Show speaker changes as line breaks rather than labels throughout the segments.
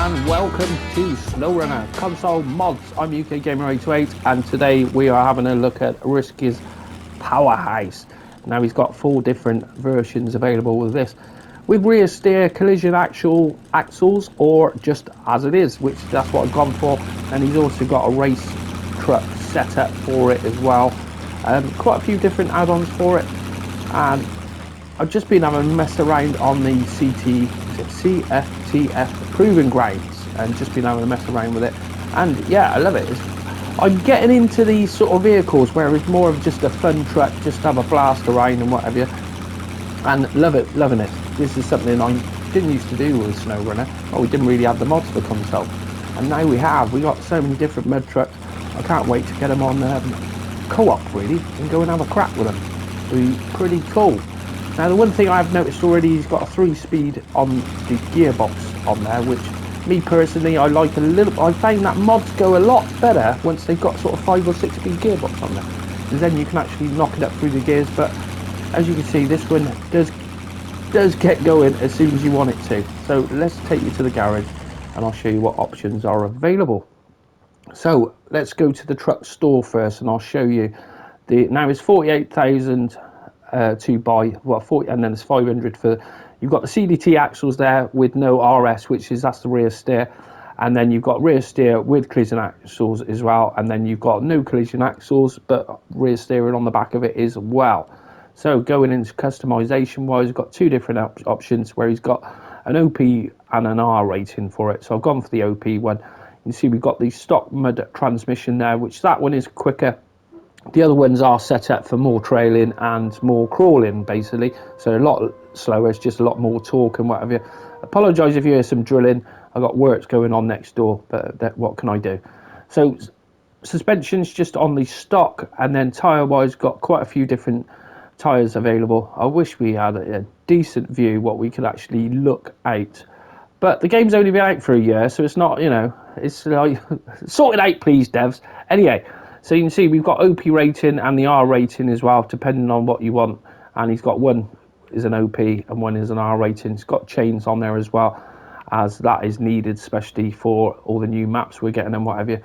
and welcome to Snowrunner Console Mods. I'm UK Gamer 828 and today we are having a look at Risky's Powerhouse. Now he's got 4 different versions available with this, with rear steer, collision axles, or just as it is, which that's what I've gone for. And he's also got a race truck setup for it as well. Quite a few different add-ons for it, and I've just been having a mess around on the CFTF proving grounds and just been having a mess around with it, and yeah, I love it. I'm getting into these sort of vehicles where it's more of just a fun truck, just to have a blast around and whatever, and loving it. This is something I didn't used to do with Snowrunner. Well, we didn't really have the mods for console, and now we got so many different mud trucks. I can't wait to get them on co-op really and go and have a crack with them. It'll be pretty cool. Now the one thing I've noticed already, he's got a 3-speed on the gearbox on there, which me personally I like a little. I found that mods go a lot better once they've got sort of 5 or 6-speed gearbox on there, because then you can actually knock it up through the gears. But as you can see, this one does get going as soon as you want it to. So let's take you to the garage and I'll show you what options are available. So let's go to the truck store first and I'll show you. Now it's 48,000 to buy, well, 40, and then it's 500 for. You've got the CDT axles there with no RS, that's the rear steer, and then you've got rear steer with collision axles as well, and then you've got no collision axles but rear steering on the back of it as well. So going into customization wise, we've got 2 different options where he's got an OP and an R rating for it. So I've gone for the OP one. You can see we've got the stock mud transmission there, which that one is quicker. The other ones are set up for more trailing and more crawling, basically. So a lot slower, it's just a lot more torque and whatever. Apologise if you hear some drilling. I've got works going on next door, but what can I do? So suspension's just on the stock, and then tyre-wise, got quite a few different tyres available. I wish we had a decent view what we could actually look at. But the game's only been out for a year, so it's not, it's like, sort it out, please, devs. Anyway. So you can see we've got OP rating and the R rating as well, depending on what you want. And he's got one is an OP and one is an R rating. It's got chains on there as well, as that is needed, especially for all the new maps we're getting and whatever.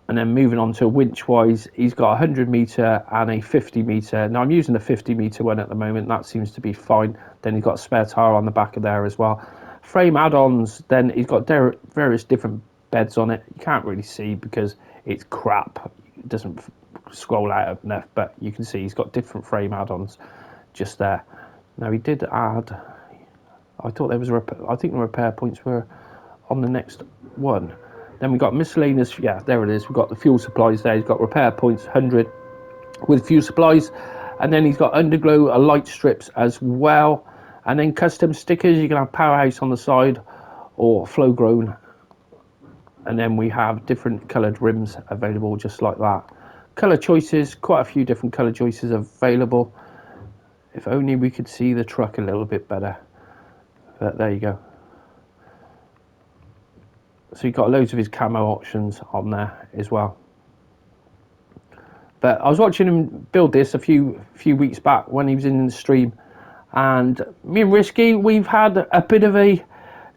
And then moving on to winch wise, he's got a 100 meter and a 50 meter. Now I'm using the 50 meter one at the moment. That seems to be fine. Then he's got a spare tire on the back of there as well. Frame add-ons, then he's got various different beds on it. You can't really see because it's crap. It doesn't scroll out enough, but you can see he's got different frame add-ons just there. Now he did add, I thought there was I think the repair points were on the next one. Then we got miscellaneous, yeah, there it is. We've got the fuel supplies there. He's got repair points 100 with fuel supplies, and then he's got underglow light strips as well, and then custom stickers. You can have Powerhouse on the side or flow grown. And then we have different coloured rims available just like that. Colour choices, quite a few different colour choices available. If only we could see the truck a little bit better. But there you go. So you've got loads of his camo options on there as well. But I was watching him build this a few weeks back when he was in the stream. And me and Risky, we've had a bit of a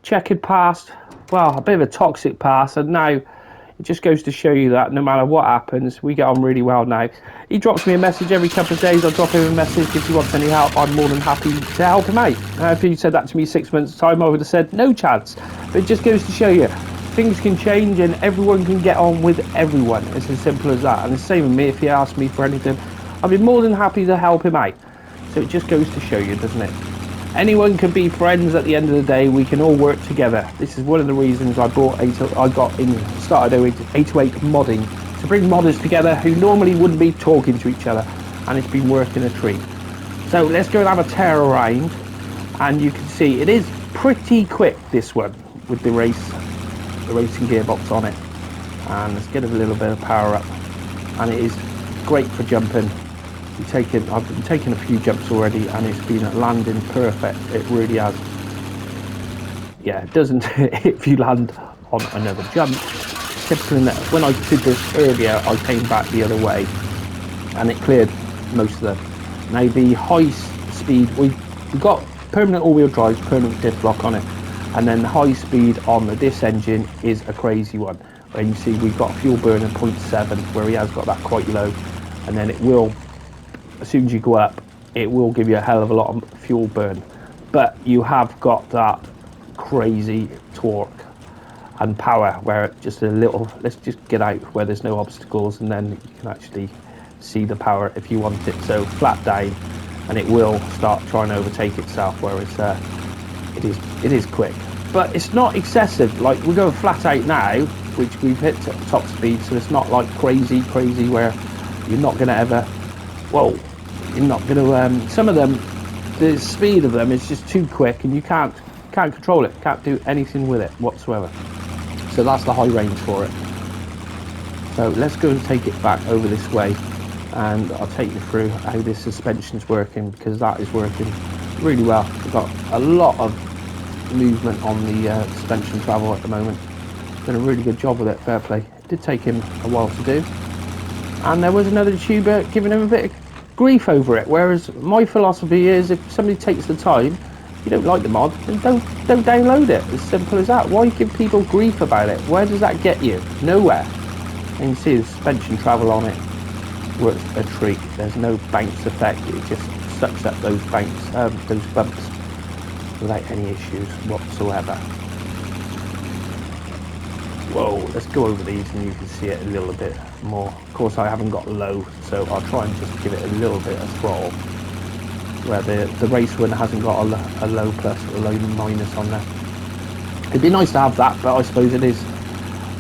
checkered past. Well, a bit of a toxic past, and now it just goes to show you that no matter what happens, we get on really well now. He drops me a message every couple of days. I drop him a message if he wants any help. I'm more than happy to help him out. If he said that to me 6 months' time, I would have said no chance. But it just goes to show you things can change and everyone can get on with everyone. It's as simple as that. And the same with me. If he asks me for anything, I'll be more than happy to help him out. So it just goes to show you, doesn't it? Anyone can be friends at the end of the day. We can all work together. This is one of the reasons I started 828 modding, to bring modders together who normally wouldn't be talking to each other, and it's been working a treat. So let's go and have a tear around, and you can see it is pretty quick, this one, with the racing gearbox on it. And let's get a little bit of power up, and it is great for jumping. I've been taking a few jumps already and it's been landing perfect. It really has. Yeah, it doesn't if you land on another jump. Typically, when I did this earlier, I came back the other way and it cleared most of them. Now the high speed, we've got permanent all-wheel drive, permanent diff lock on it, And then the high speed on this engine is a crazy one. And you see we've got fuel burn at 0.7 where he has got that quite low, and then it will, as soon as you go up, it will give you a hell of a lot of fuel burn, but you have got that crazy torque and power where it just a little, let's just get out where there's no obstacles, and then you can actually see the power if you want it. So flat down and it will start trying to overtake itself, whereas it is quick, but it's not excessive. Like we're going flat out now, which we've hit top speed, so it's not like crazy where you're not going to ever, well, you're not going to, some of them, the speed of them is just too quick and you can't control it, can't do anything with it whatsoever. So that's the high range for it. So let's go and take it back over this way, and I'll take you through how this suspension's working, because that is working really well. We've got a lot of movement on the suspension travel at the moment. Done a really good job with it, fair play. It did take him a while to do, and there was another tuber giving him a bit of grief over it, whereas my philosophy is if somebody takes the time, you don't like the mod, then don't download it. As simple as that. Why give people grief about it? Where does that get you? Nowhere. And you see the suspension travel on it works a treat. There's no bounce effect, it just sucks up those those bumps without any issues whatsoever. Whoa, let's go over these and you can see it a little bit more. Of course I haven't got low, so I'll try and just give it a little bit of throttle, where the race one hasn't got a low plus or a low minus on there. It'd be nice to have that, but I suppose it is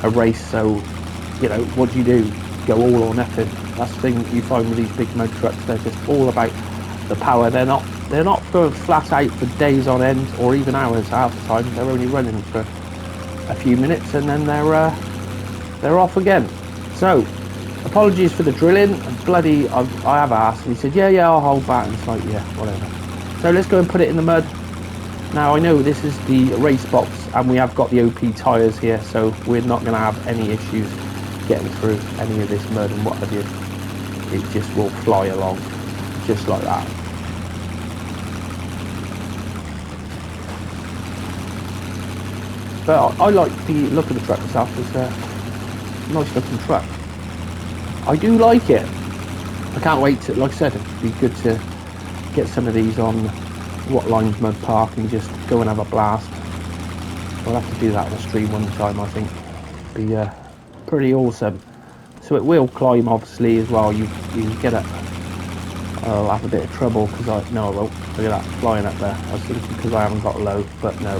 a race, so you know, what do? Go all or nothing. That's the thing you find with these big motor trucks, they're just all about the power. They're not going flat out for days on end or even hours half the time. They're only running for a few minutes and then they're off again. So apologies for the drilling. Bloody, I have asked, and he said yeah I'll hold back, and it's like yeah, whatever. So let's go and put it in the mud. Now I know this is the race box and we have got the OP tyres here, so we're not going to have any issues getting through any of this mud and what have you. It just will fly along just like that. But I like the look of the truck itself. It's a nice looking truck. I do like it. I can't wait to, like I said, it'd be good to get some of these on What Lines Mud Park and just go and have a blast. We'll have to do that on a stream one time, I think. It'd be pretty awesome. So it will climb obviously as well. You get up. I'll have a bit of trouble because I won't. Look at that flying up there. I was thinking because I haven't got low, but no,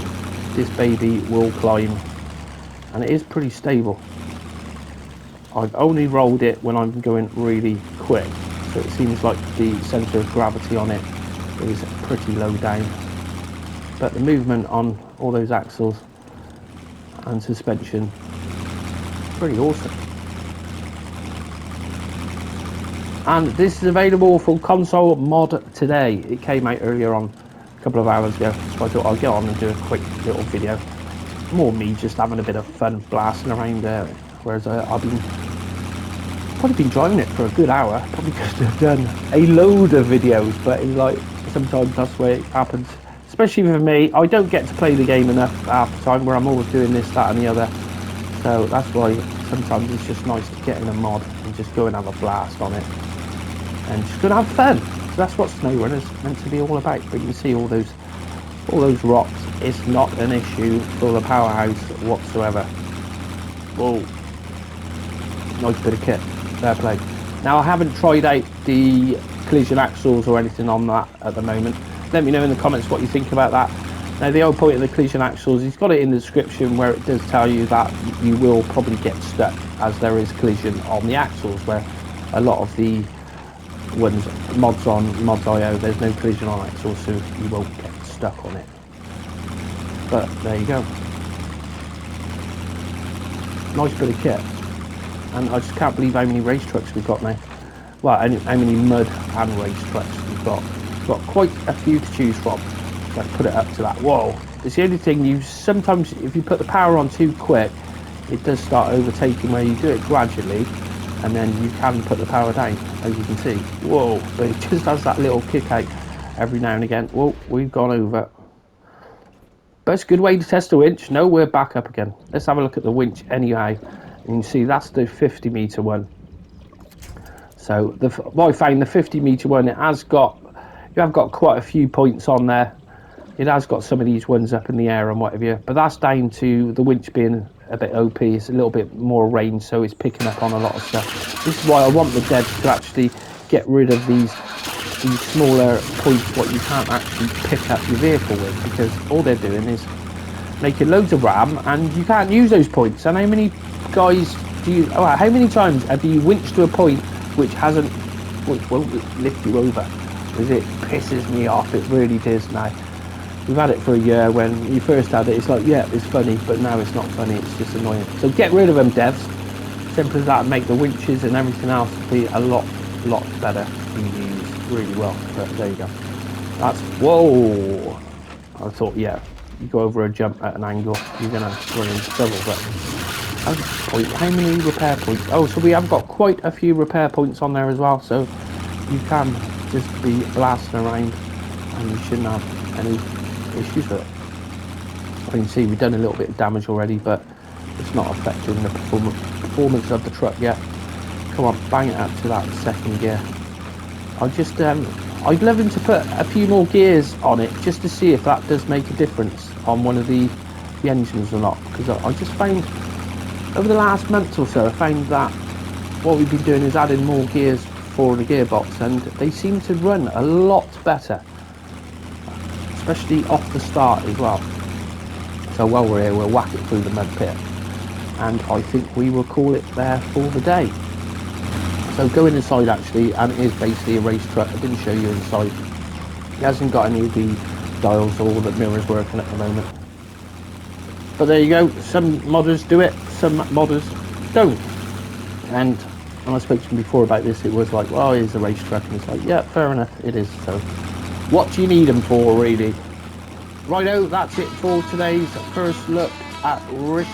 this baby will climb and it is pretty stable. I've only rolled it when I'm going really quick, so it seems like the centre of gravity on it is pretty low down, but the movement on all those axles and suspension, pretty awesome. And this is available for console mod today. It came out earlier on, a couple of hours ago, so I thought I'll get on and do a quick little video. More me just having a bit of fun blasting around there, whereas I've probably been driving it for a good hour. Probably could have done a load of videos, but it's like sometimes that's the way it happens, especially for me. I don't get to play the game enough half the time, where I'm always doing this, that and the other, so that's why sometimes it's just nice to get in a mod and just go and have a blast on it and just go and have fun. So that's what Snowrunner's meant to be all about. But you can see all those rocks. It's not an issue for the Powerhouse whatsoever. Whoa, nice bit of kit, fair play. Now I haven't tried out the collision axles or anything on that at the moment. Let me know in the comments what you think about that. Now the whole point of the collision axles, he's got it in the description where it does tell you that you will probably get stuck, as there is collision on the axles, where a lot of the ones mods on mods.io, there's no collision on axles, so you won't get stuck on it. But there you go, nice bit of kit. And I just can't believe how many race trucks we've got now. Well, how many mud and race trucks we've got. We've got quite a few to choose from. So put it up to that. Whoa, it's the only thing, you sometimes if you put the power on too quick, it does start overtaking, where you do it gradually and then you can put the power down, as you can see. Whoa, but it just has that little kick out every now and again. Whoa, we've gone over. But it's a good way to test the winch. No, we're back up again. Let's have a look at the winch anyway. And you can see that's the 50-meter one. So what I found, the 50-meter one, you have got quite a few points on there. It has got some of these ones up in the air and whatever, but that's down to the winch being a bit OP. It's a little bit more range, so it's picking up on a lot of stuff. This is why I want the devs to actually get rid of these smaller points what you can't actually pick up your vehicle with, because all they're doing is making loads of RAM and you can't use those points. And how many guys do you, how many times have you winched to a point which won't lift you over? Because it pisses me off, it really does now. We've had it for a year. When you first had it, it's like, yeah, it's funny, but now it's not funny, it's just annoying. So get rid of them, devs. Simple as that, and make the winches and everything else be a lot better to use really well. But there you go. That's, whoa. I thought, yeah, you go over a jump at an angle, you're gonna run into trouble. But how many repair points? Oh, so we have got quite a few repair points on there as well, so you can just be blasting around and you shouldn't have any issues with it. I can see we've done a little bit of damage already, but it's not affecting the performance of the truck yet. Come on, bang it up to that second gear. I'd love him to put a few more gears on it just to see if that does make a difference on one of the engines or not, because I just found over the last month or so, I found that what we've been doing is adding more gears for the gearbox, and they seem to run a lot better, especially off the start as well. So while we're here, we'll whack it through the mud pit, and I think we will call it there for the day. So going inside actually, and it is basically a race truck. I didn't show you inside. It hasn't got any of the dials or the mirrors working at the moment. But there you go, some modders do it, some modders don't. And when I spoke to them before about this, it was like, well, here's a race truck, and it's like, yeah, fair enough, it is. So what do you need them for, really? Righto, that's it for today's first look at R&R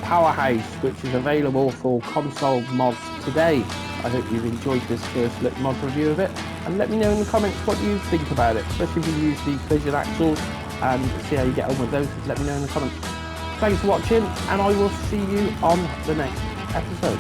Powerhouse, which is available for console mods today. I hope you've enjoyed this first look mod review of it, and let me know in the comments what you think about it, especially if you use the collision axles, and see how you get on with those. Let me know in the comments. Thanks for watching, and I will see you on the next episode.